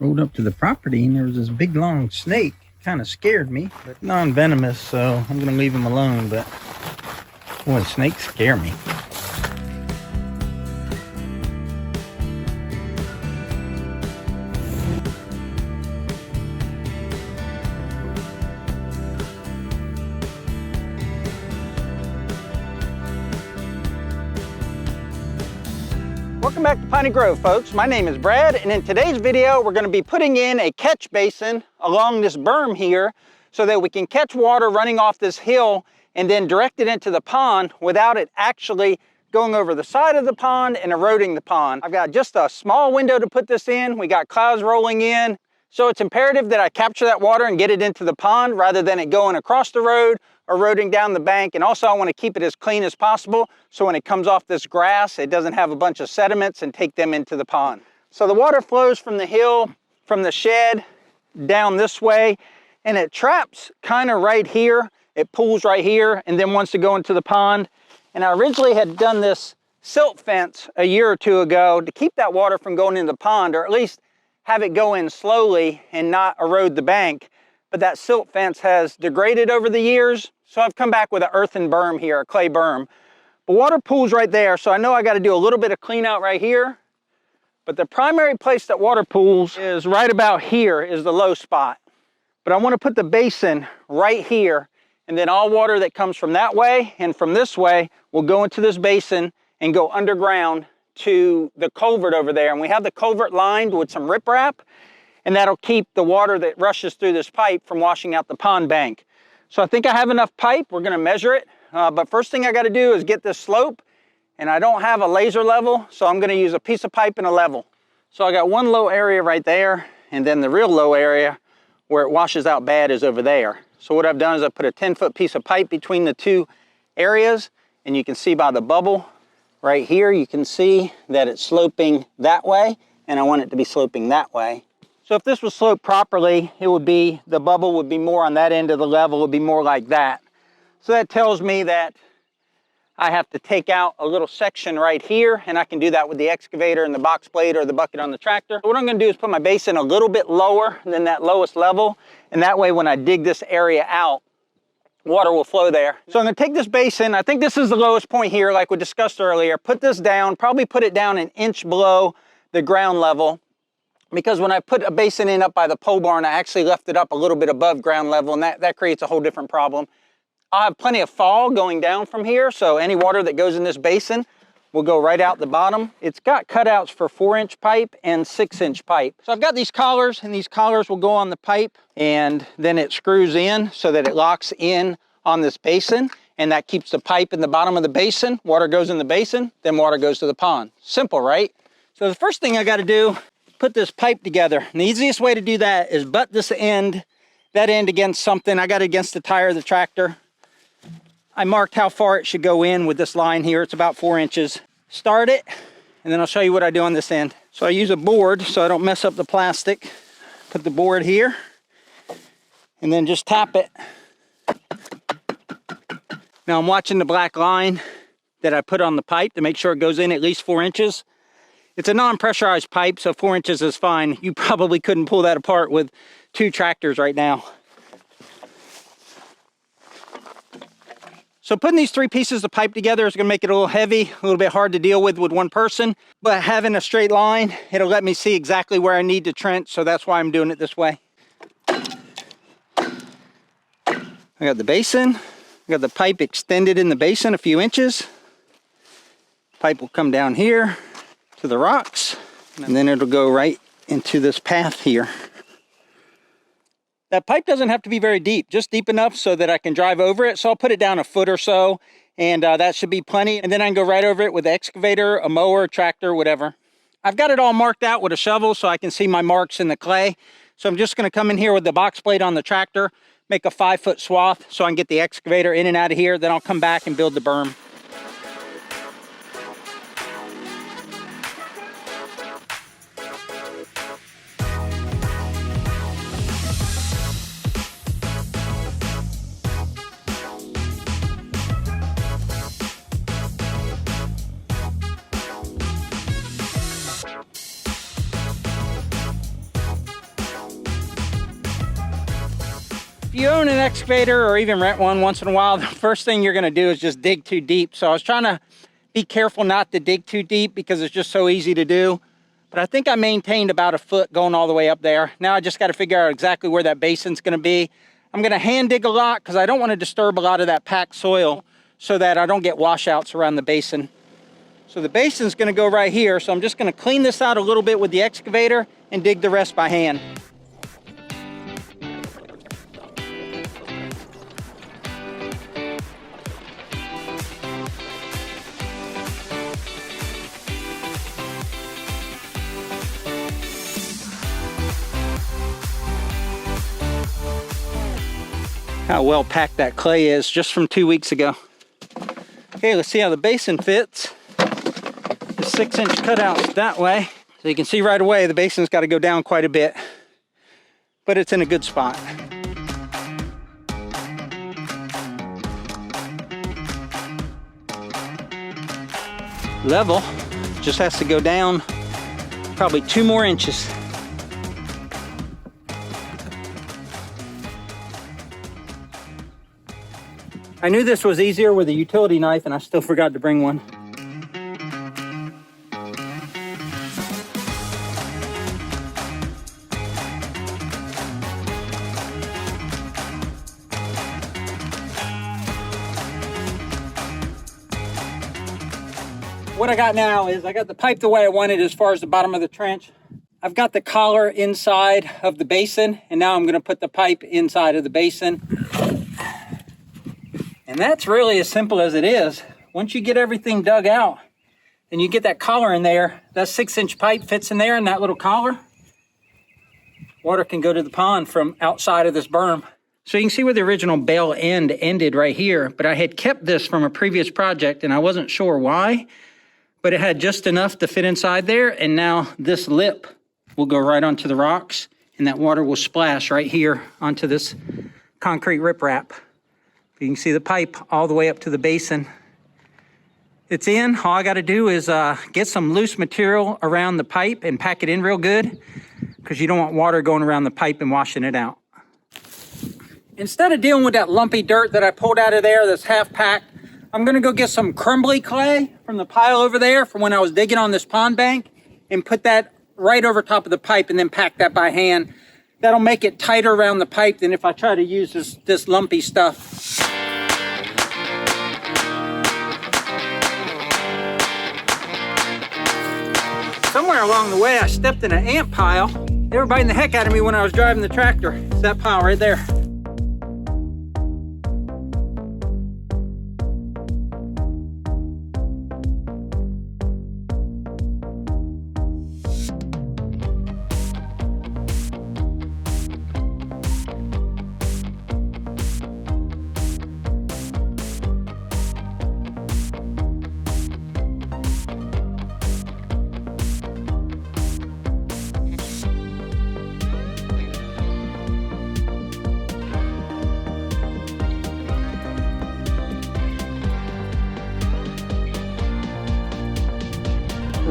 Rolled up to the property and there was this big long snake. Kind of scared me, but non-venomous, so I'm gonna leave him alone. But boy, snakes scare me. Welcome back to Piney Grove, folks. My name is Brad, and in today's video, we're going to be putting in a catch basin along this berm here so that we can catch water running off this hill and then direct it into the pond without it actually going over the side of the pond and eroding the pond. I've got just a small window to put this in. We got clouds rolling in, so it's imperative that I capture that water and get it into the pond rather than it going across the road, eroding down the bank. And also I want to keep it as clean as possible so when it comes off this grass, it doesn't have a bunch of sediments and take them into the pond. So the water flows from the hill, from the shed, down this way, and it traps kind of right here. It pools right here and then wants to go into the pond. And I originally had done this silt fence a year or two ago to keep that water from going into the pond, or at least have it go in slowly and not erode the bank. But that silt fence has degraded over the years, so I've come back with an earthen berm here, a clay berm. But water pools right there, so I know I got to do a little bit of clean out right here. But the primary place that water pools is right about here is the low spot. But I want to put the basin right here, and then all water that comes from that way and from this way will go into this basin and go underground to the culvert over there. And we have the culvert lined with some riprap, and that'll keep the water that rushes through this pipe from washing out the pond bank. So I think I have enough pipe. We're gonna measure it. But first thing I gotta do is get this slope, and I don't have a laser level, so I'm gonna use a piece of pipe and a level. So I got one low area right there, and then the real low area where it washes out bad is over there. So what I've done is I put a 10-foot piece of pipe between the two areas, and you can see by the bubble right here, you can see that it's sloping that way, and I want it to be sloping that way. So if this was sloped properly, it would be, the bubble would be more on that end of the level, it would be more like that. So that tells me that I have to take out a little section right here, and I can do that with the excavator and the box blade or the bucket on the tractor. So what I'm gonna do is put my basin a little bit lower than that lowest level, and that way when I dig this area out, water will flow there. So I'm gonna take this basin, I think this is the lowest point here like we discussed earlier, put this down, probably put it down an inch below the ground level, because when I put a basin in up by the pole barn, I actually left it up a little bit above ground level, and that creates a whole different problem. I'll have plenty of fall going down from here, so any water that goes in this basin will go right out the bottom. It's got cutouts for 4-inch pipe and 6-inch pipe. So I've got these collars, and these collars will go on the pipe, and then it screws in so that it locks in on this basin, and that keeps the pipe in the bottom of the basin. Water goes in the basin, then water goes to the pond. Simple, right? So the first thing I gotta do, put this pipe together. And the easiest way to do that is butt this end, that end against something. I got it against the tire of the tractor. I marked how far it should go in with this line here. It's about 4 inches. Start it, and then I'll show you what I do on this end. So I use a board so I don't mess up the plastic. Put the board here, and then just tap it. Now I'm watching the black line that I put on the pipe to make sure it goes in at least 4 inches. It's a non-pressurized pipe, so 4 inches is fine. You probably couldn't pull that apart with 2 tractors right now. So putting these 3 pieces of pipe together is gonna make it a little heavy, a little bit hard to deal with one person, but having a straight line, it'll let me see exactly where I need to trench, so that's why I'm doing it this way. I got the basin, I got the pipe extended in the basin a few inches. Pipe will come down here to the rocks, and then it'll go right into this path here. That pipe doesn't have to be very deep, just deep enough so that I can drive over it. So I'll put it down a foot or so, and that should be plenty. And then I can go right over it with an excavator, a mower, a tractor, whatever. I've got it all marked out with a shovel so I can see my marks in the clay. So I'm just gonna come in here with the box blade on the tractor, make a 5-foot swath so I can get the excavator in and out of here. Then I'll come back and build the berm. If you own an excavator or even rent one once in a while, the first thing you're gonna do is just dig too deep. So I was trying to be careful not to dig too deep because it's just so easy to do. But I think I maintained about a foot going all the way up there. Now I just gotta figure out exactly where that basin's gonna be. I'm gonna hand dig a lot because I don't want to disturb a lot of that packed soil so that I don't get washouts around the basin. So the basin's gonna go right here. So I'm just gonna clean this out a little bit with the excavator and dig the rest by hand. How well packed that clay is just from 2 weeks ago. Okay, let's see how the basin fits. The 6-inch cutouts that way. So you can see right away the basin's got to go down quite a bit, but it's in a good spot. Level, just has to go down probably 2 more inches. I knew this was easier with a utility knife and I still forgot to bring one. What I got now is I got the pipe the way I wanted as far as the bottom of the trench. I've got the collar inside of the basin, and now I'm going to put the pipe inside of the basin. And that's really as simple as it is. Once you get everything dug out and you get that collar in there, that 6-inch pipe fits in there in that little collar. Water can go to the pond from outside of this berm. So you can see where the original bale end ended right here, but I had kept this from a previous project and I wasn't sure why, but it had just enough to fit inside there, and now this lip will go right onto the rocks and that water will splash right here onto this concrete riprap. You can see the pipe all the way up to the basin. It's in. All I got to do is get some loose material around the pipe and pack it in real good, because you don't want water going around the pipe and washing it out. Instead of dealing with that lumpy dirt that I pulled out of there that's half packed, I'm going to go get some crumbly clay from the pile over there from when I was digging on this pond bank and put that right over top of the pipe and then pack that by hand. That'll make it tighter around the pipe than if I try to use this lumpy stuff. Somewhere along the way, I stepped in an ant pile. They were biting the heck out of me when I was driving the tractor. It's that pile right there.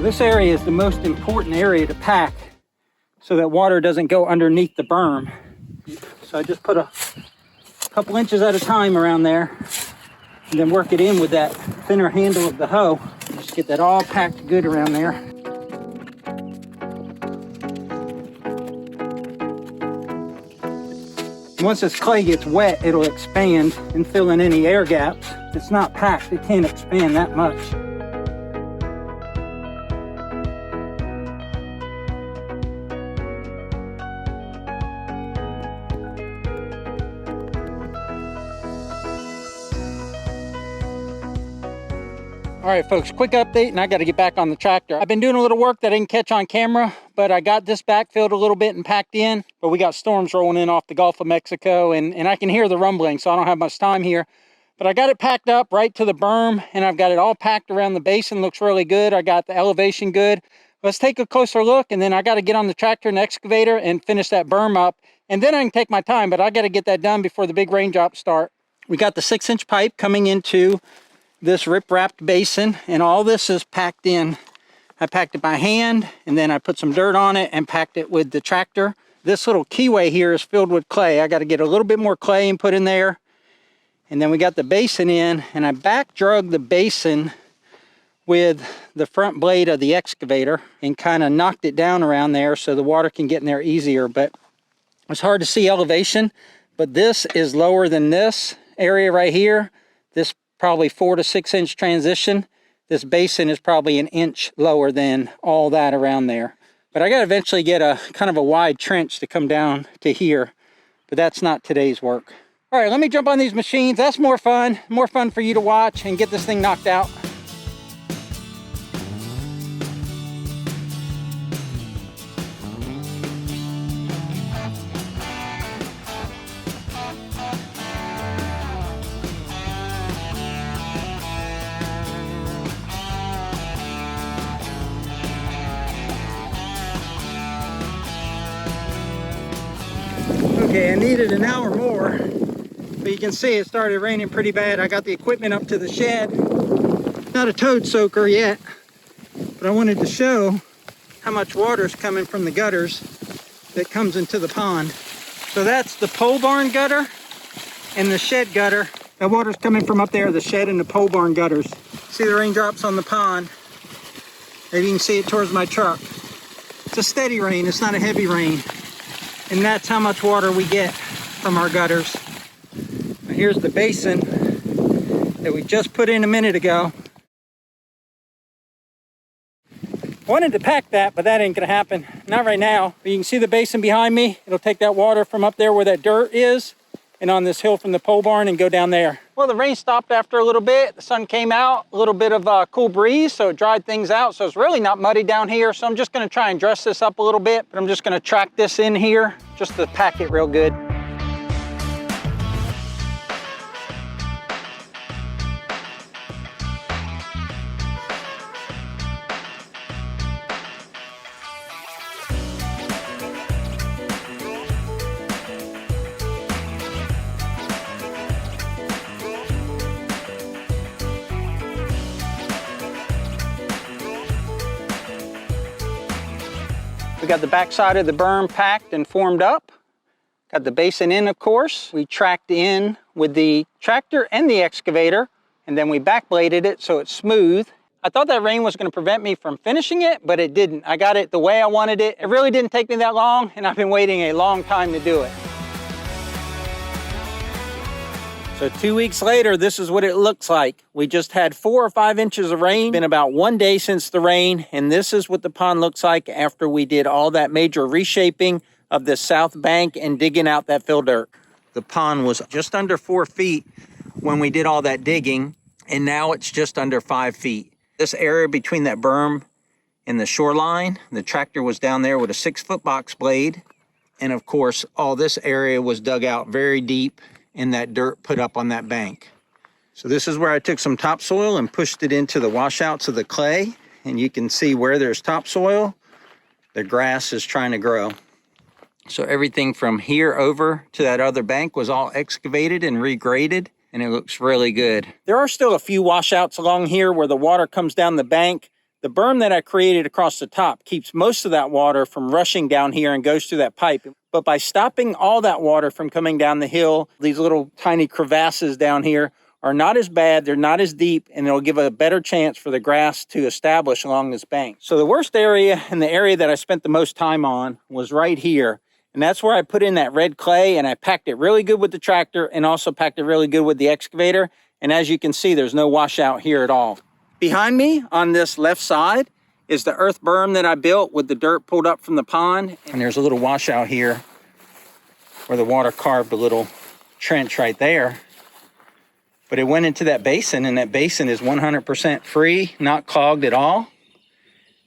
This area is the most important area to pack so that water doesn't go underneath the berm. So I just put a couple inches at a time around there and then work it in with that thinner handle of the hoe. Just get that all packed good around there. Once this clay gets wet, it'll expand and fill in any air gaps. If it's not packed, it can't expand that much. All right, folks, quick update, and I got to get back on the tractor. I've been doing a little work that I didn't catch on camera, but I got this backfilled a little bit and packed in, but we got storms rolling in off the Gulf of Mexico, and I can hear the rumbling, so I don't have much time here. But I got it packed up right to the berm, and I've got it all packed around the basin. Looks really good. I got the elevation good. Let's take a closer look, and then I got to get on the tractor and excavator and finish that berm up, and then I can take my time, but I got to get that done before the big raindrops start. We got the 6-inch pipe coming into this rip-wrapped basin, and all this is packed in. I packed it by hand, and then I put some dirt on it and packed it with the tractor This little keyway here is filled with clay. I got to get a little bit more clay and put in there. And then we got the basin in, and I back drug the basin with the front blade of the excavator and kind of knocked it down around there so the water can get in there easier. But it's hard to see elevation, but this is lower than this area right here. This probably 4 to 6 inch transition. This basin is probably an inch lower than all that around there. But I got to eventually get a kind of a wide trench to come down to here, but that's not today's work. All right, let me jump on these machines. That's more fun for you to watch and get this thing knocked out. Okay, I needed an hour more, but you can see it started raining pretty bad. I got the equipment up to the shed. Not a toad soaker yet, but I wanted to show how much water is coming from the gutters that comes into the pond. So that's the pole barn gutter and the shed gutter. That water's coming from up there, the shed and the pole barn gutters. See the raindrops on the pond? Maybe you can see it towards my truck. It's a steady rain, it's not a heavy rain. And that's how much water we get from our gutters. Now here's the basin that we just put in a minute ago. Wanted to pack that, but that ain't gonna happen. Not right now. But you can see the basin behind me. It'll take that water from up there where that dirt is and on this hill from the pole barn and go down there. Well, the rain stopped after a little bit. The sun came out, a little bit of a cool breeze, so it dried things out. So it's really not muddy down here. So I'm just gonna try and dress this up a little bit, but I'm just gonna track this in here just to pack it real good. We got the backside of the berm packed and formed up. Got the basin in, of course. We tracked in with the tractor and the excavator, and then we backbladed it so it's smooth. I thought that rain was going to prevent me from finishing it, but it didn't. I got it the way I wanted it. It really didn't take me that long, and I've been waiting a long time to do it. So 2 weeks later, this is what it looks like. We just had 4 or 5 inches of rain. It's been about 1 day since the rain, and this is what the pond looks like after we did all that major reshaping of the south bank and digging out that fill dirt. The pond was just under 4 feet when we did all that digging, and now it's just under 5 feet. This area between that berm and the shoreline, the tractor was down there with a 6-foot box blade, and of course, all this area was dug out very deep and that dirt put up on that bank. So this is where I took some topsoil and pushed it into the washouts of the clay. And you can see where there's topsoil, the grass is trying to grow. So everything from here over to that other bank was all excavated and regraded, and it looks really good. There are still a few washouts along here where the water comes down the bank. The berm that I created across the top keeps most of that water from rushing down here and goes through that pipe. But by stopping all that water from coming down the hill, these little tiny crevasses down here are not as bad, they're not as deep, and it'll give a better chance for the grass to establish along this bank. So the worst area and the area that I spent the most time on was right here. And that's where I put in that red clay, and I packed it really good with the tractor and also packed it really good with the excavator. And as you can see, there's no washout here at all. Behind me on this left side is the earth berm that I built with the dirt pulled up from the pond. And there's a little washout here where the water carved a little trench right there. But it went into that basin, and that basin is 100% free, not clogged at all.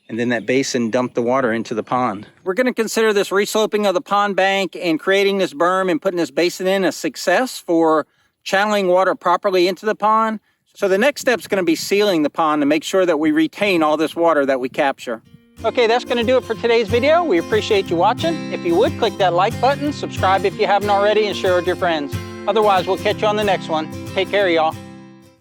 And then that basin dumped the water into the pond. We're going to consider this resloping of the pond bank and creating this berm and putting this basin in a success for channeling water properly into the pond. So the next step is going to be sealing the pond to make sure that we retain all this water that we capture. Okay, that's going to do it for today's video. We appreciate you watching. If you would, click that like button, subscribe if you haven't already, and share with your friends. Otherwise, we'll catch you on the next one. Take care, y'all.